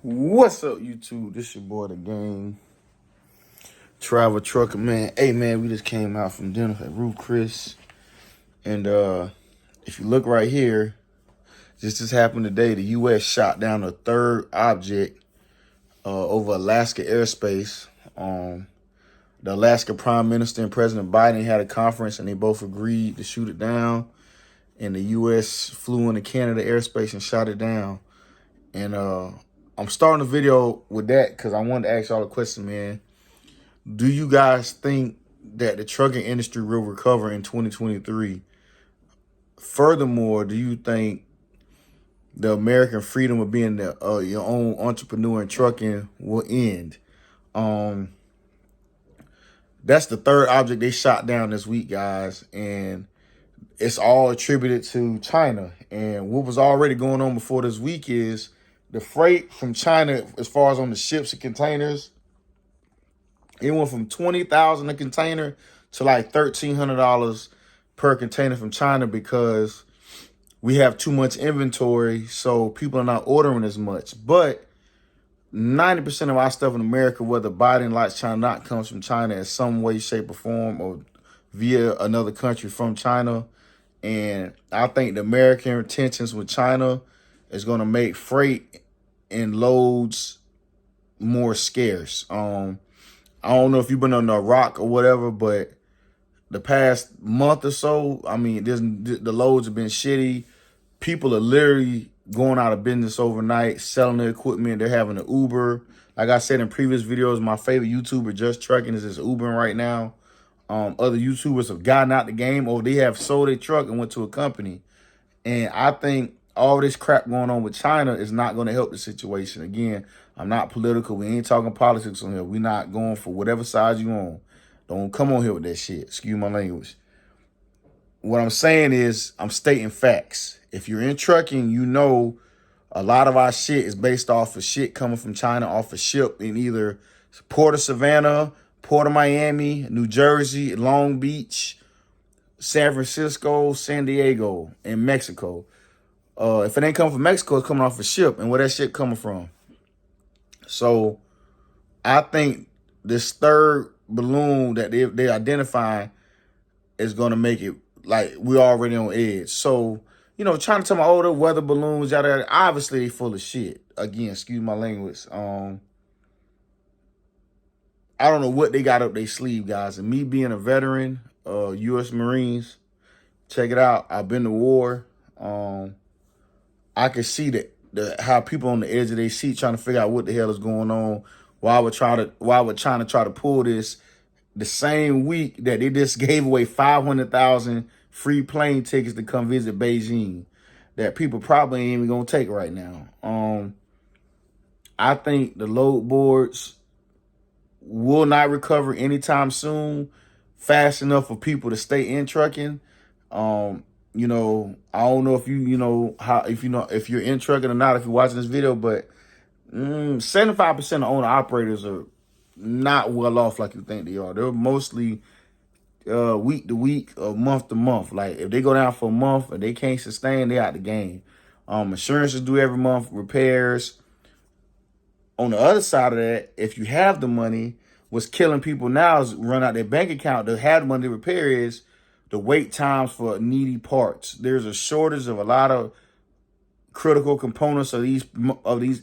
What's up, YouTube? This your boy, The Game, Travel Trucker, man. Hey, man, we just came out from dinner at Ruth Chris. And if you look right here, this happened today. The U.S. shot down a third object over Alaska airspace. The Alaska Prime Minister and President Biden had a conference, and they both agreed to shoot it down. And the U.S. flew into Canada airspace and shot it down. And I'm starting the video with that because I wanted to ask y'all a question, man. Do you guys think that the trucking industry will recover in 2023? Furthermore, do you think the American freedom of being your own entrepreneur in trucking will end? That's the third object they shot down this week, guys, and it's all attributed to China. And what was already going on before this week is the freight from China, as far as on the ships and containers, it went from $20,000 a container to like $1,300 per container from China because we have too much inventory, so people are not ordering as much. But 90% of our stuff in America, whether Biden likes China or not, comes from China in some way, shape, or form, or via another country from China. And I think the American tensions with China is going to make freight and loads more scarce. I don't know if you've been on Iraq or whatever, but the past month or so, I mean, the loads have been shitty. People are literally going out of business overnight, selling their equipment. They're having an Uber. Like I said in previous videos, my favorite YouTuber, Just Trucking, is just Ubering right now. Other YouTubers have gotten out the game, or they have sold their truck and went to a company. And I think all this crap going on with China is not going to help the situation. Again, I'm not political. We ain't talking politics on here. We're not going for whatever side you on. Don't come on here with that shit. Excuse my language. What I'm saying is I'm stating facts. If you're in trucking, you know a lot of our shit is based off of shit coming from China off a ship in either Port of Savannah, Port of Miami, New Jersey, Long Beach, San Francisco, San Diego, and Mexico. If it ain't coming from Mexico, it's coming off a ship. And where that shit coming from? So I think this third balloon that they identify is going to make it like we're already on edge. So, you know, trying to tell my older weather balloons out there, obviously they full of shit. Again, excuse my language. I don't know what they got up their sleeve, guys. And me being a veteran, U.S. Marines, check it out. I've been to war. I can see that how people on the edge of their seat trying to figure out what the hell is going on. Why would China try to pull this the same week that they just gave away 500,000 free plane tickets to come visit Beijing that people probably ain't even gonna take right now. I think the load boards will not recover anytime soon, fast enough for people to stay in trucking. You know, I don't know if if you're in trucking or not, if you're watching this video, but 75% of owner operators are not well off like you think they are. They're mostly week to week or month to month. Like if they go down for a month and they can't sustain, they out the game. Insurance is due every month, repairs. On the other side of that, if you have the money, what's killing people now is run out their bank account to have the money to repair is the wait times for needy parts. There's a shortage of a lot of critical components of these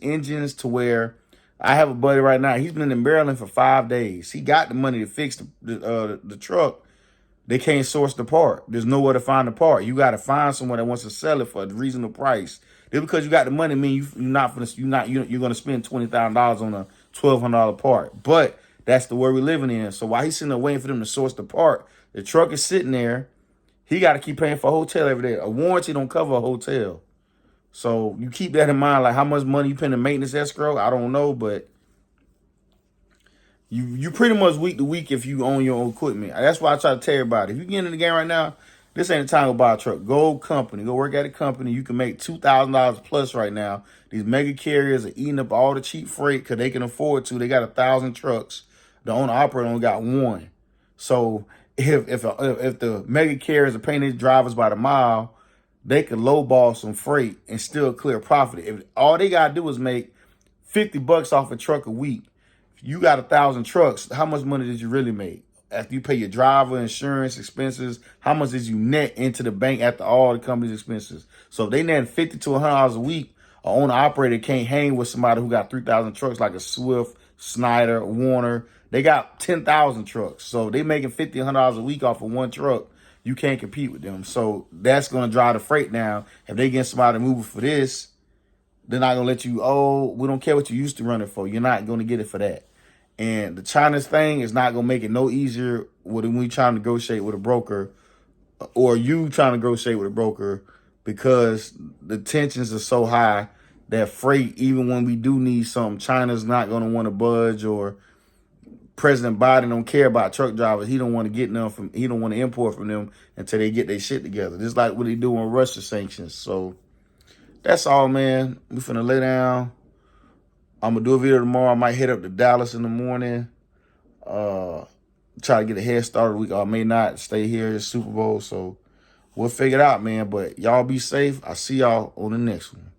engines to where I have a buddy right now. He's been in Maryland for 5 days. He got the money to fix the truck. They can't source the part. There's nowhere to find the part. You got to find someone that wants to sell it for a reasonable price. Just because you got the money, mean you're going to spend $20,000 on a $1,200 part. But that's the world we're living in. So while he's sitting there waiting for them to source the part, the truck is sitting there. He got to keep paying for a hotel every day. A warranty don't cover a hotel. So you keep that in mind, like how much money you pay in maintenance escrow. I don't know, but you pretty much week to week if you own your own equipment. That's why I try to tell everybody, if you get in the game right now, this ain't the time to buy a truck. Go company. Go work at a company. You can make $2,000 plus right now. These mega carriers are eating up all the cheap freight because they can afford to. They got 1,000 trucks. The owner operator only got one. So if the mega carriers are paying these drivers by the mile, they could lowball some freight and still clear profit. If all they gotta do is make $50 off a truck a week. If you got 1,000 trucks, how much money did you really make? After you pay your driver, insurance, expenses, how much did you net into the bank after all the company's expenses? So if they net $50 to $100 a week, an owner operator can't hang with somebody who got 3,000 trucks like a Swift, Snyder, Warner. They got 10,000 trucks. So they making $50, $100 a week off of one truck. You can't compete with them. So that's going to drive the freight down. If they get somebody moving for this, they're not going to let you, oh, we don't care what you used to run it for. You're not going to get it for that. And the China's thing is not going to make it no easier when we try to negotiate with a broker, or you trying to negotiate with a broker, because the tensions are so high that freight, even when we do need something, China's not going to want to budge, or President Biden don't care about truck drivers. He don't want to get them from, he don't want to import from them until they get their shit together. Just like what they do on Russia sanctions. So that's all, man. We finna lay down. I'm gonna do a video tomorrow. I might head up to Dallas in the morning. Try to get a head start of the week. I may not stay here. It's Super Bowl, so we'll figure it out, man. But y'all be safe. I'll see y'all on the next one.